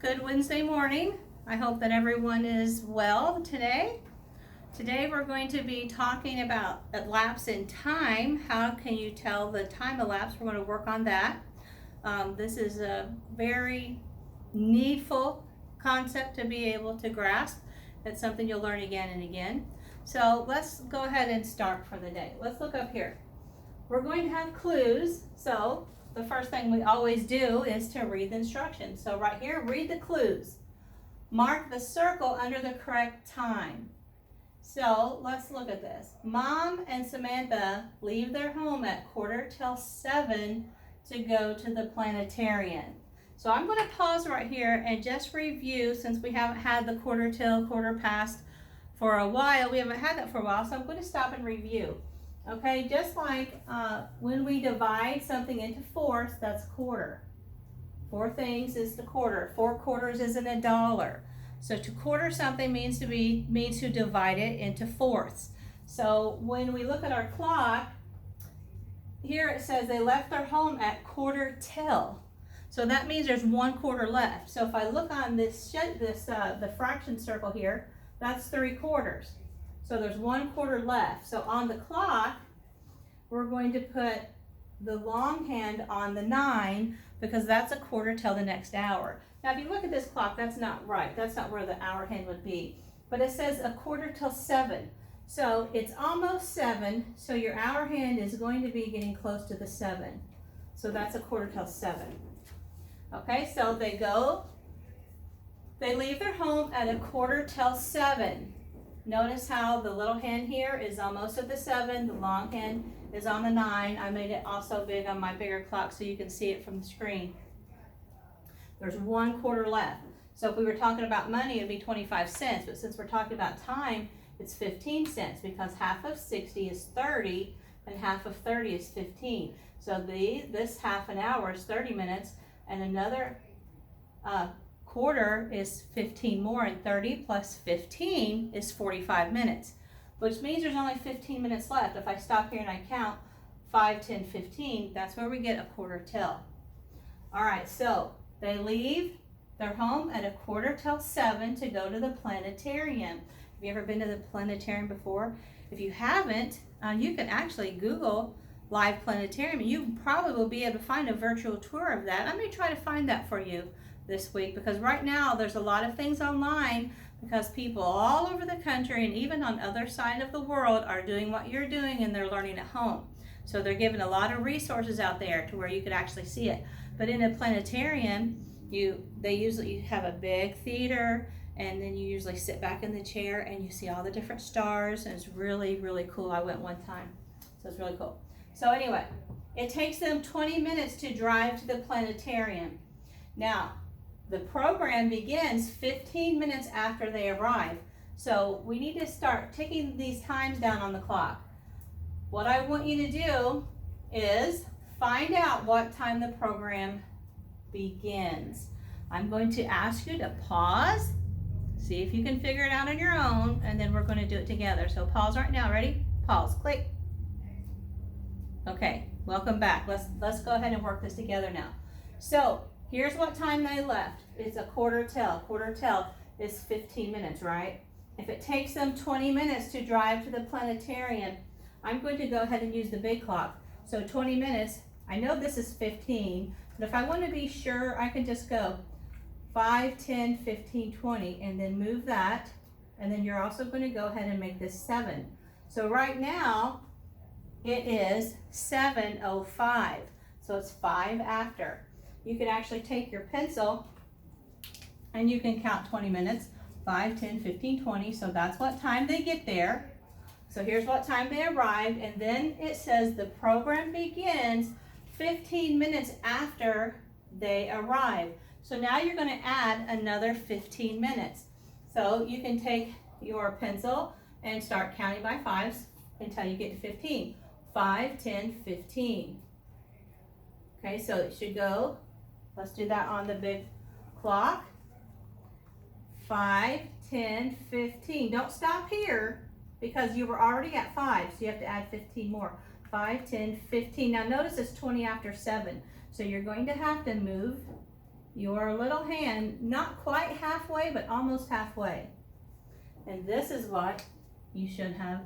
Good Wednesday morning. I hope that everyone is well today. Today we're going to be talking about elapse in time. How can you tell the time elapse? We're going to work on that. This is a very needful concept to be able to grasp. It's something you'll learn again and again. So let's go ahead and start for the day. Let's look up here. We're going to have clues. So the first thing we always do is to read the instructions. So right here, read the clues. Mark the circle under the correct time. So let's look at this. Mom and Samantha leave their home at 7:15 to go to the planetarium. So I'm going to pause right here and just review, since we haven't had the quarter till, quarter past for a while. We haven't had that for a while, so I'm going to stop and review. Okay, just like when we divide something into fourths, that's quarter. 4 things is the quarter. 4 quarters is in a dollar. So to quarter something means to divide it into fourths. So when we look at our clock, here it says they left their home at 1/4 So that means there's 1 quarter left. So if I look on the fraction circle here, that's 3/4. So there's 1 quarter left. So on the clock, we're going to put the long hand on the 9 because that's 1/4 till the next hour. Now if you look at this clock, that's not right. That's not where the hour hand would be. But it says 1/4 till 7. So it's almost 7. So your hour hand is going to be getting close to the 7. So that's 1/4 till 7. Okay, so they leave their home at 1/4 till 7. Notice how the little hand here is almost at the 7, the long hand is on the 9. I made it also big on my bigger clock so you can see it from the screen. There's 1 quarter left. So if we were talking about money, it'd be 25 cents, but since we're talking about time, it's 15 cents because half of 60 is 30 and half of 30 is 15. So this half an hour is 30 minutes and another quarter is 15 more, and 30 plus 15 is 45 minutes, which means there's only 15 minutes left. If I stop here and I count 5, 10, 15, that's where we get 1/4 till. All right, so they leave their home at 1/4 till 7 to go to the planetarium. Have you ever been to the planetarium before? If you haven't, you can actually Google live planetarium. You probably will be able to find a virtual tour of that. I may try to find that for you this week because right now there's a lot of things online because people all over the country and even on other side of the world are doing what you're doing and they're learning at home. So they're giving a lot of resources out there to where you could actually see it. But in a planetarium, they usually have a big theater and then you usually sit back in the chair and you see all the different stars and it's really, really cool. I went one time, so it's really cool. So anyway, it takes them 20 minutes to drive to the planetarium. Now, the program begins 15 minutes after they arrive. So we need to start ticking these times down on the clock. What I want you to do is find out what time the program begins. I'm going to ask you to pause, see if you can figure it out on your own, and then we're going to do it together. So pause right now. Ready? Pause. Click. Okay, welcome back. Let's go ahead and work this together now. So here's what time they left. It's 1/4 till. 1/4 till is 15 minutes, right? If it takes them 20 minutes to drive to the planetarium, I'm going to go ahead and use the big clock. So 20 minutes, I know this is 15, but if I want to be sure, I can just go 5, 10, 15, 20, and then move that. And then you're also going to go ahead and make this 7. So right now, it is 7:05. So it's 5 after. You can actually take your pencil and you can count 20 minutes, 5, 10, 15, 20. So that's what time they get there. So here's what time they arrived. And then it says the program begins 15 minutes after they arrive. So now you're going to add another 15 minutes. So you can take your pencil and start counting by 5s until you get to 15. 5, 10, 15. Okay, so it should go. Let's do that on the big clock. 5, 10, 15. Don't stop here because you were already at 5, so you have to add 15 more. 5, 10, 15. Now notice it's 20 after 7. So you're going to have to move your little hand, not quite halfway, but almost halfway. And this is what you should have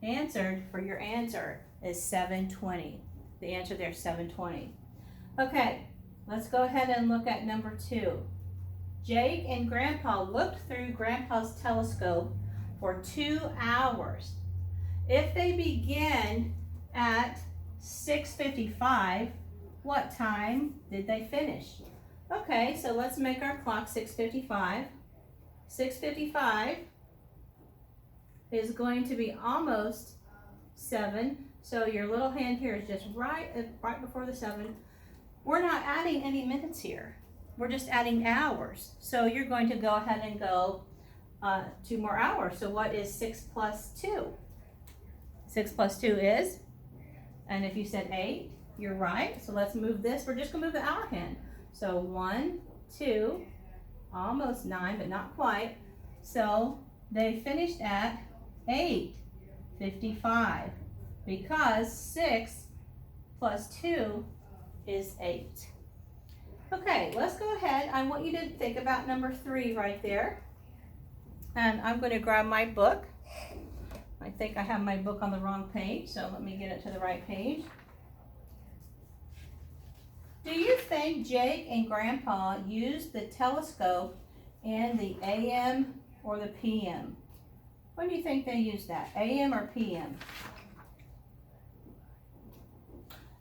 answered for your answer is 720. The answer there is 720. Okay, let's go ahead and look at number 2. Jake and Grandpa looked through Grandpa's telescope for 2 hours. If they begin at 6:55, what time did they finish? Okay, so let's make our clock 6:55. 6:55 is going to be almost 7. So your little hand here is just right before the 7. We're not adding any minutes here. We're just adding hours. So you're going to go ahead and go 2 more hours. So what is 6 plus 2? 6 plus 2 is, and if you said 8, you're right. So let's move this. We're just going to move the hour hand. So 1, 2, almost 9, but not quite. So they finished at 8:55 because 6 plus 2 is 8. Okay, let's go ahead. I want you to think about number 3 right there. And I'm going to grab my book. I think I have my book on the wrong page, so let me get it to the right page. Do you think Jake and Grandpa used the telescope in the AM or the PM? When do you think they used that, AM or PM?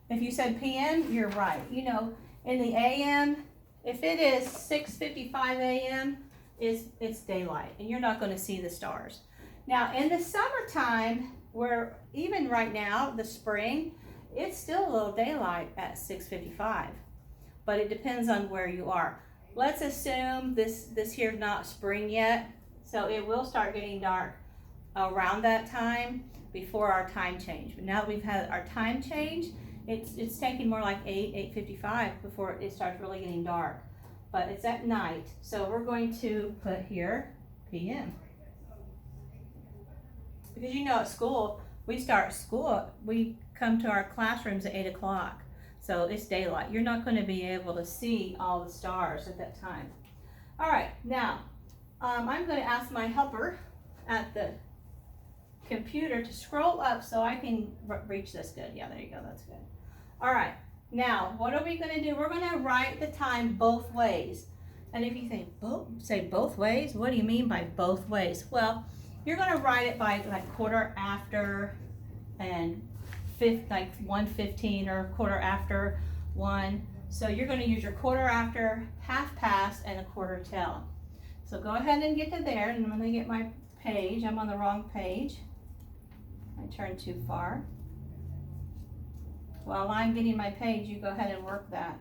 If you said PM, you're right. You know, in the AM, if it is 6:55 AM, it's daylight, and you're not going to see the stars. Now, in the summertime, where even right now, the spring, it's still a little daylight at 6:55, but it depends on where you are. Let's assume this here's not spring yet, so it will start getting dark around that time before our time change. But now that we've had our time change, it's taking more like 8:55 before it starts really getting dark. But it's at night, so we're going to put here PM. Because you know at school, we come to our classrooms at 8 o'clock. So it's daylight. You're not going to be able to see all the stars at that time. All right, now I'm going to ask my helper at the computer to scroll up so I can reach this good. Yeah, there you go, that's good. All right, now what are we going to do? We're going to write the time both ways. And if you think, say both ways, what do you mean by both ways? Well, you're going to write it by like quarter after and like 1:15 or quarter after 1. So you're going to use your quarter after, half past, and a quarter till. So go ahead and get to there, and I'm going to get my page. I'm on the wrong page. I turned too far. While I'm getting my page, you go ahead and work that.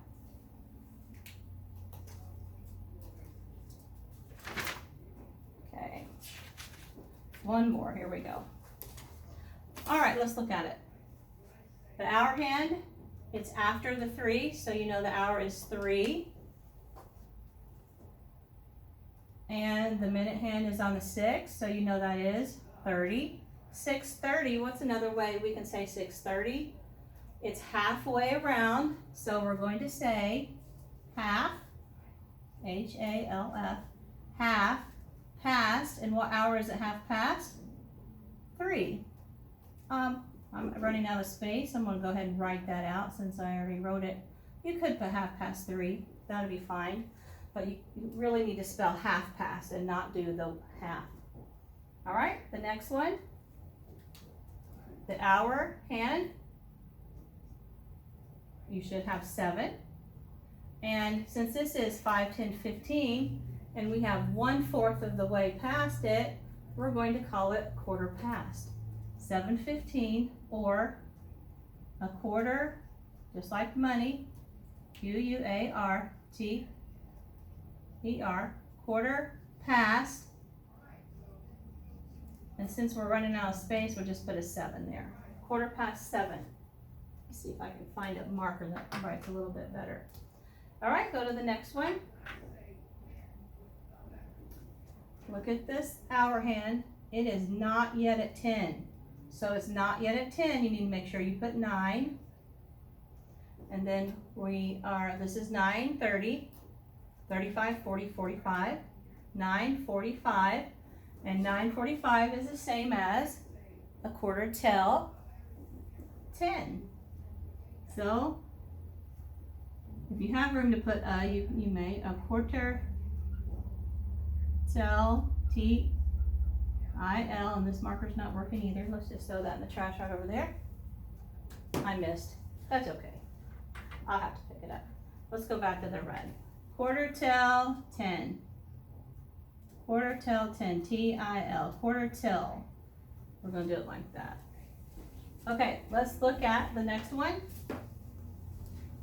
Okay. One more, here we go. All right, let's look at it. The hour hand, it's after the 3, so you know the hour is 3. And the minute hand is on the 6, so you know that is 30. 6:30, what's another way we can say 6:30? It's halfway around, so we're going to say half, H-A-L-F, half past. And what hour is it half past? 3. I'm running out of space. I'm going to go ahead and write that out since I already wrote it. You could put half past 3. That would be fine. But you really need to spell half past and not do the half. All right, the next one. The hour hand. You should have 7. And since this is 5, 10, 15, and we have 1/4 of the way past it, we're going to call it quarter past. 7:15, or a quarter, just like money, Q-U-A-R-T-E-R, quarter past. And since we're running out of space, we'll just put a 7 there. Quarter past 7. Let's see if I can find a marker that writes a little bit better. All right, go to the next one. Look at this hour hand. It is not yet at 10. So it's not yet at 10. You need to make sure you put 9. and then this is 9, 30, 35, 40, 45, 9, 45, and 9:45 is the same as a quarter till 10. So if you have room to put you may, a quarter till TIL, and this marker's not working either. Let's just throw that in the trash right over there. I missed. That's okay. I'll have to pick it up. Let's go back to the red. Quarter till 10. Quarter till 10. TIL. Quarter till. We're going to do it like that. Okay, let's look at the next one.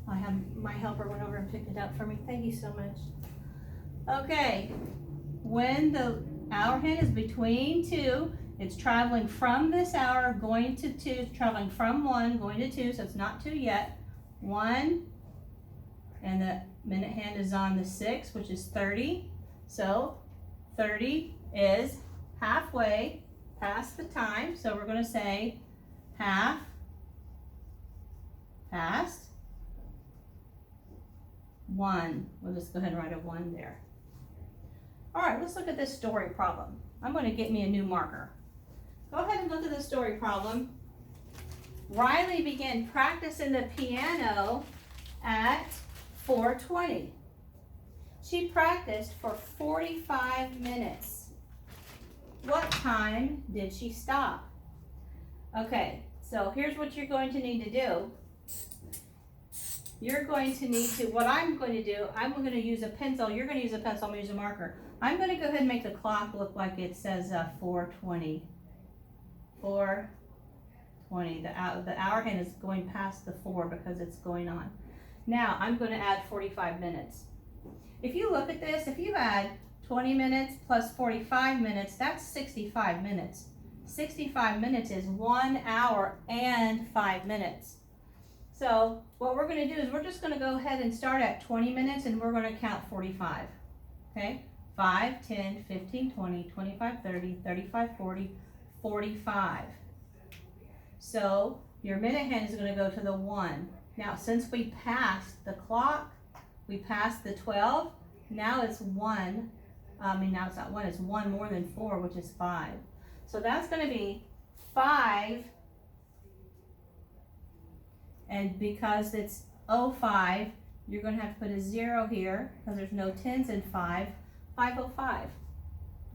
I have my helper went over and picked it up for me. Thank you so much. Okay, when the hour hand is between 2, it's traveling from this hour going to 2, it's traveling from 1 going to 2, so it's not 2 yet. 1, and the minute hand is on the 6, which is 30. So 30 is halfway past the time, so we're going to say half past 1. We'll just go ahead and write a 1 there. All right, let's look at this story problem. I'm going to get me a new marker. Go ahead and look at the story problem. Riley began practicing the piano at 4:20. She practiced for 45 minutes. What time did she stop? Okay, so here's what you're going to need to do. You're going to need to, what I'm going to do, I'm going to use a pencil. You're going to use a pencil, I'm going to use a marker. I'm going to go ahead and make the clock look like it says 4:20. 4:20. The hour hand is going past the 4 because it's going on. Now I'm going to add 45 minutes. If you look at this, if you add 20 minutes plus 45 minutes, that's 65 minutes. 65 minutes is 1 hour and 5 minutes. So what we're going to do is we're just going to go ahead and start at 20 minutes and we're going to count 45. Okay? 5, 10, 15, 20, 25, 30, 35, 40, 45. So your minute hand is going to go to the 1. Now since we passed the clock, we passed the 12, now it's 1. Now it's not 1, it's 1 more than 4, which is 5. So that's going to be 5. And because it's 05, you're going to have to put a 0 here because there's no 10s in 5. 5:05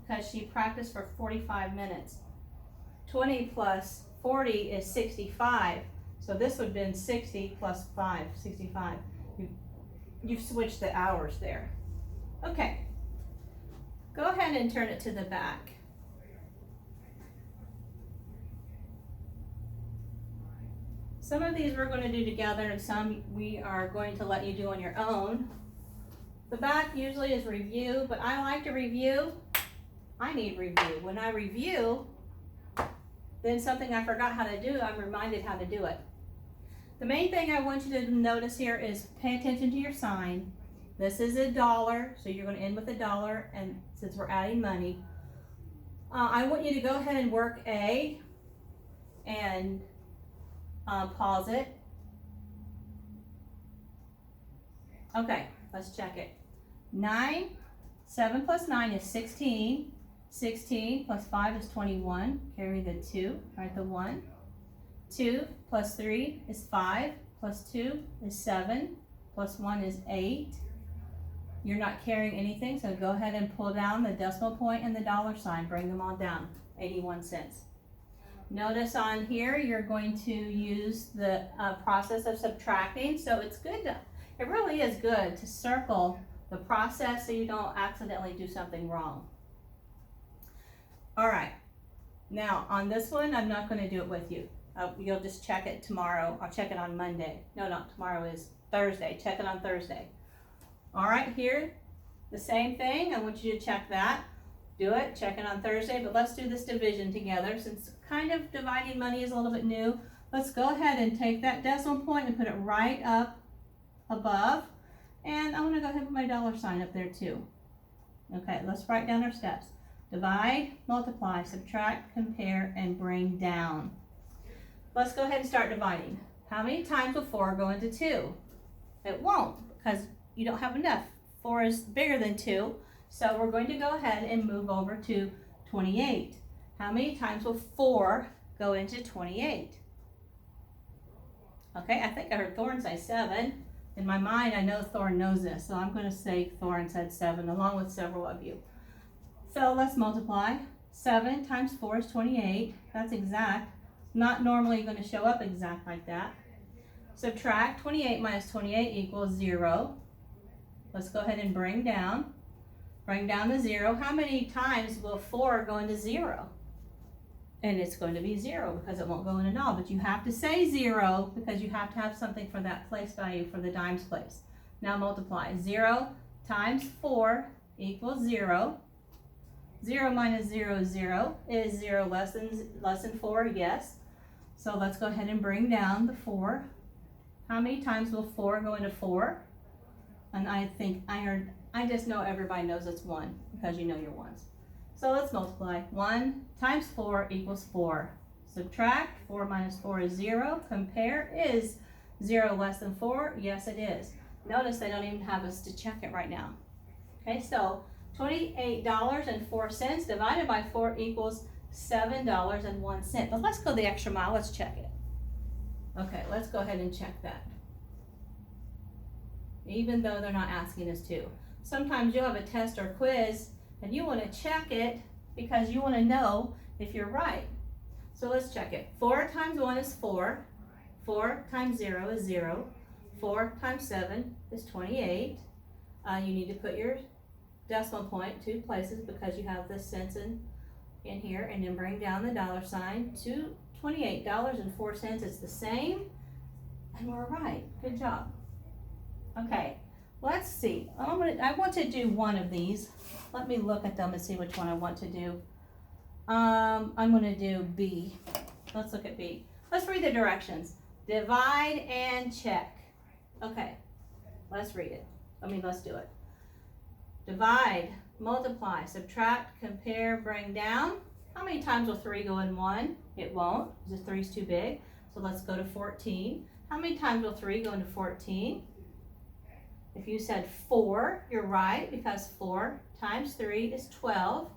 because she practiced for 45 minutes. 20 plus 40 is 65. So this would have been 60 plus 5, 65. You've switched the hours there. Okay. Go ahead and turn it to the back. Some of these we're going to do together and some we are going to let you do on your own. The back usually is review, but I like to review. I need review. When I review, then something I forgot how to do, I'm reminded how to do it. The main thing I want you to notice here is pay attention to your sign. This is $1, so you're going to end with $1, and since we're adding money, I want you to go ahead and work A and pause it. Okay, let's check it. 7 plus 9 is 16. 16 plus 5 is 21. Carry the 2, write the 1. 2 plus 3 is 5. Plus 2 is 7. Plus 1 is 8. You're not carrying anything, so go ahead and pull down the decimal point and the dollar sign. Bring them all down. 81 cents. Notice on here you're going to use the process of subtracting. So it's good to, it really is good to circle the process so you don't accidentally do something wrong. All right, now on this one, I'm not going to do it with you. You'll just check it tomorrow. I'll check it on Monday. No, not tomorrow, is Thursday. Check it on Thursday. All right, here, the same thing. I want you to check that. Do it, check it on Thursday, but let's do this division together. Since kind of dividing money is a little bit new, let's go ahead and take that decimal point and put it right up above. And I'm going to go ahead and put my dollar sign up there too. Okay, let's write down our steps. Divide, multiply, subtract, compare, and bring down. Let's go ahead and start dividing. How many times will 4 go into 2? It won't, because you don't have enough. 4 is bigger than 2, so we're going to go ahead and move over to 28. How many times will 4 go into 28? Okay, I think I heard Thorn say 7. In my mind, I know Thorn knows this, so I'm going to say Thorn said 7, along with several of you. So let's multiply. 7 times 4 is 28. That's exact. Not normally going to show up exact like that. Subtract 28 minus 28 equals 0. Let's go ahead and bring down. Bring down the 0. How many times will 4 go into 0? And it's going to be 0 because it won't go in at all. But you have to say 0 because you have to have something for that place value for the dimes place. Now multiply. 0 times 4 equals 0. 0 minus 0 is 0. Is 0 less than 4? Yes. So let's go ahead and bring down the 4. How many times will 4 go into 4? And I think I just know everybody knows it's 1 because you know your ones. So let's multiply. 1 times 4 equals 4. Subtract. 4 minus 4 is 0. Compare. Is 0 less than 4? Yes, it is. Notice they don't even have us to check it right now. Okay, so $28.04 divided by 4 equals $7.01. But let's go the extra mile. Let's check it. Okay, let's go ahead and check that. Even though they're not asking us to. Sometimes you'll have a test or quiz and you want to check it because you want to know if you're right. So let's check it. 4 times 1 is 4. 4 times 0 is 0. 4 times 7 is 28. You need to put your decimal point 2 places because you have this cents in here, and then bring down the dollar sign to $28.04. It's the same, and we're right. Good job. Okay, let's see. I want to do one of these. Let me look at them and see which one I want to do. I'm going to do B. Let's look at B. Let's read the directions. Divide and check. Okay, let's read it. Let's do it. Divide, multiply, subtract, compare, bring down. How many times will 3 go in 1? It won't, because 3 is too big. So let's go to 14. How many times will 3 go into 14? If you said 4, you're right, because 4 times 3 is 12.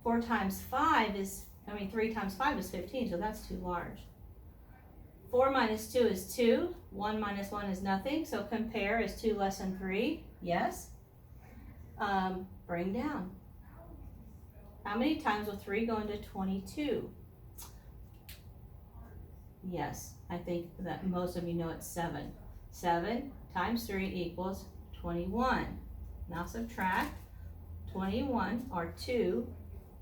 3 times 5 is 15, so that's too large. 4 minus 2 is 2. 1 minus 1 is nothing, so compare. Is 2 less than 3? Yes. Bring down. How many times will 3 go into 22? Yes, I think that most of you know it's 7. 7 times 3 equals 21. Now subtract. 21, or 2,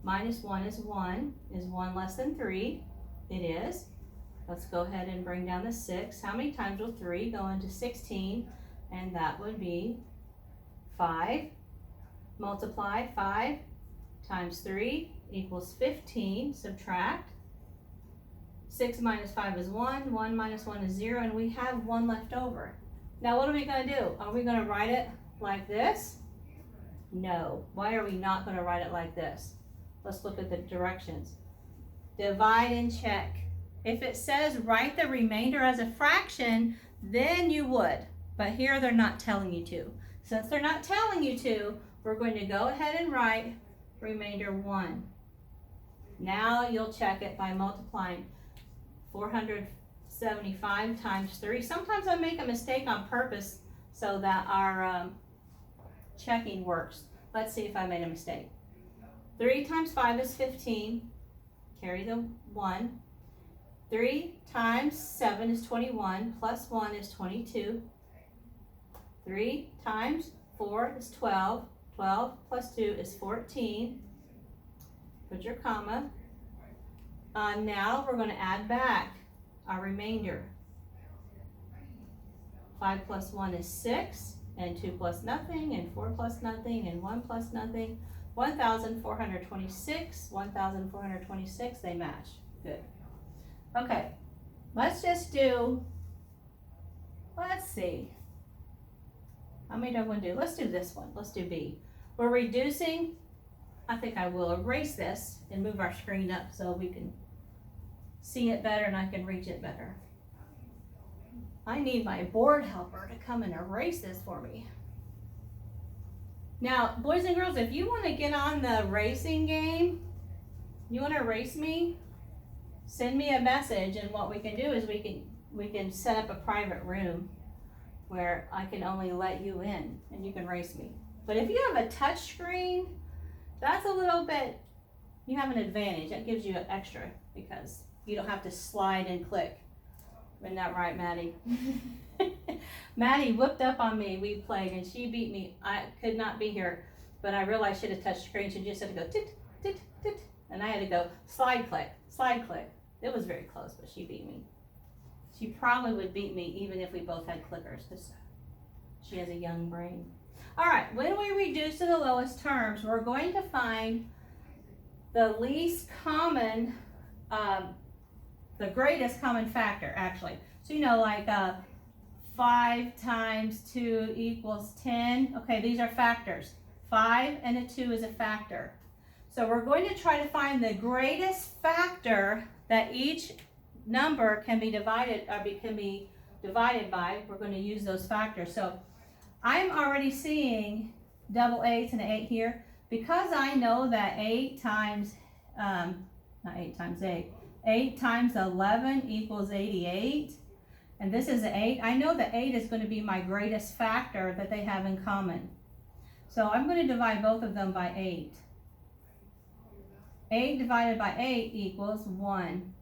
minus 1 is 1. Is 1 less than 3? It is. Let's go ahead and bring down the 6. How many times will 3 go into 16? And that would be 5. Multiply. 5 times 3 equals 15. Subtract. 6 minus 5 is 1. 1 minus 1 is 0. And we have 1 left over. Now what are we going to do? Are we going to write it like this? No. Why are we not going to write it like this? Let's look at the directions. Divide and check. If it says write the remainder as a fraction, then you would. But here they're not telling you to. Since they're not telling you to, we're going to go ahead and write remainder 1. Now you'll check it by multiplying 475 times 3. Sometimes I make a mistake on purpose so that our checking works. Let's see if I made a mistake. 3 times 5 is 15. Carry the 1. 3 times 7 is 21, plus 1 is 22. 3 times 4 is 12. 12 plus 2 is 14. Put your comma. Now we're going to add back our remainder. 5 plus 1 is 6, and 2 plus nothing, and 4 plus nothing, and 1 plus nothing. 1,426, 1,426, they match. Good. Okay, let's just do, let's see. How many do I want to do? Let's do this one. Let's do B. We're reducing. I think I will erase this and move our screen up so we can see it better and I can reach it better. I need my board helper to come and erase this for me. Now, boys and girls, if you want to get on the racing game, you want to race me, send me a message, and what we can do is we can set up a private room where I can only let you in and you can race me. But if you have a touch screen, that's a little bit, you have an advantage. That gives you an extra because you don't have to slide and click. Isn't that right, Maddie? Maddie whooped up on me. We played and she beat me. I could not be here, but I realized she had a touch screen. She just had to go tit, tit, tit, and I had to go slide click, slide click. It was very close, but she beat me. She probably would beat me even if we both had clickers because she has a young brain. All right, when we reduce to the lowest terms, we're going to find the least common, the greatest common factor, actually. So, you know, like 5 times 2 equals 10. Okay, these are factors. 5 and a 2 is a factor. So we're going to try to find the greatest factor that each number can be divided by. We're going to use those factors. So I'm already seeing double 8s and an 8 here because I know that 8 times 11 equals 88, and this is an 8. I know that 8 is going to be my greatest factor that they have in common. So I'm going to divide both of them by 8. 8 divided by 8 equals 1,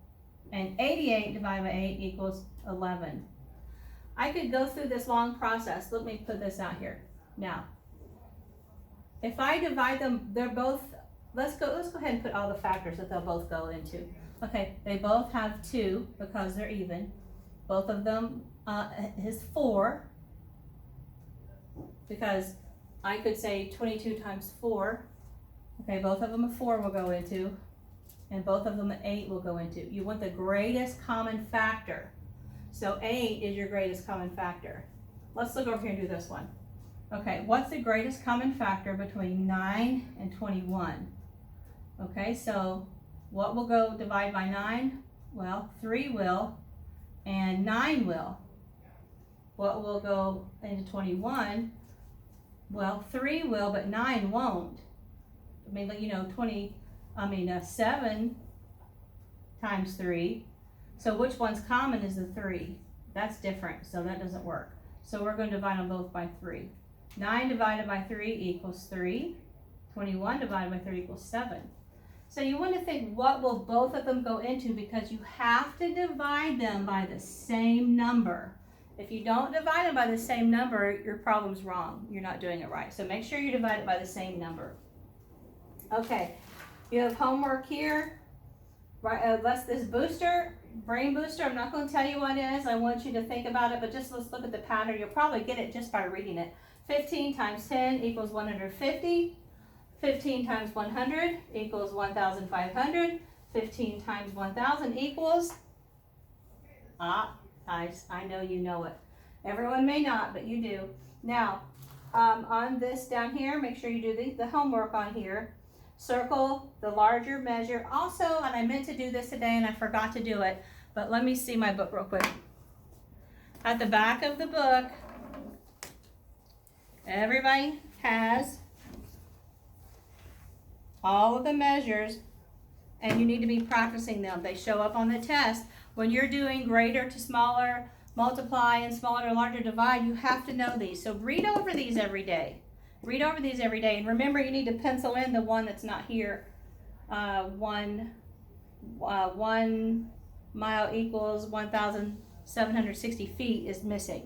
and 88 divided by 8 equals 11. I could go through this long process. Let me put this out here. Now, if I divide them, they're both, let's go ahead and put all the factors that they'll both go into. Okay, they both have 2 because they're even. Both of them is 4 because I could say 22 times 4. Okay, both of them a 4 will go into, and both of them an 8 will go into. You want the greatest common factor. So 8 is your greatest common factor. Let's look over here and do this one. Okay, what's the greatest common factor between 9 and 21? Okay, so what will go divide by 9? Well, 3 will, and 9 will. What will go into 21? Well, 3 will, but 9 won't. I mean, you know, 7 times 3. So which one's common is the 3? That's different, so that doesn't work. So we're going to divide them both by 3. 9 divided by 3 equals 3. 21 divided by 3 equals 7. So you want to think, what will both of them go into, because you have to divide them by the same number. If you don't divide them by the same number, your problem's wrong. You're not doing it right. So make sure you divide it by the same number. Okay, you have homework here. Right, that's this booster, brain booster. I'm not going to tell you what it is. I want you to think about it, but just let's look at the pattern. You'll probably get it just by reading it. 15 times 10 equals 150. 15 times 100 equals 1,500. 15 times 1,000 equals, I know you know it. Everyone may not, but you do. Now, on this down here, make sure you do the homework on here. Circle the larger measure. Also, and I meant to do this today and I forgot to do it, but let me see my book real quick. At the back of the book, everybody has all of the measures, and you need to be practicing them. They show up on the test. When you're doing greater to smaller multiply and smaller to larger divide, you have to know these. So read over these every day. Read over these every day. And remember, you need to pencil in the one that's not here. 1 mile equals 1,760 feet is missing.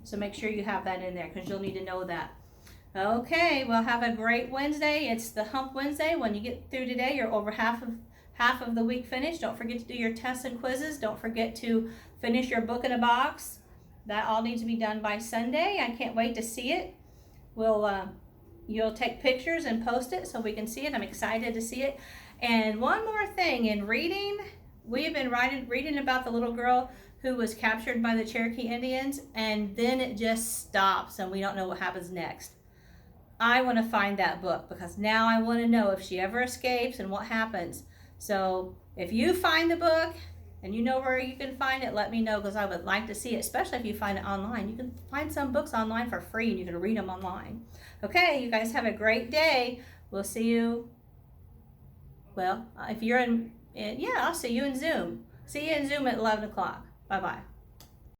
So make sure you have that in there because you'll need to know that. Okay, well, have a great Wednesday. It's the Hump Wednesday. When you get through today, you're over half of the week finished. Don't forget to do your tests and quizzes. Don't forget to finish your book in a box. That all needs to be done by Sunday. I can't wait to see it. You'll take pictures and post it so we can see it. I'm excited to see it. And one more thing, in reading, we've been reading about the little girl who was captured by the Cherokee Indians, and then it just stops and we don't know what happens next. I want to find that book because now I want to know if she ever escapes and what happens. So if you find the book and you know where you can find it, let me know, because I would like to see it, especially if you find it online. You can find some books online for free and you can read them online. Okay, you guys have a great day. We'll see you, well, if you're in yeah, I'll see you in Zoom. See you in Zoom at 11 o'clock. Bye-bye.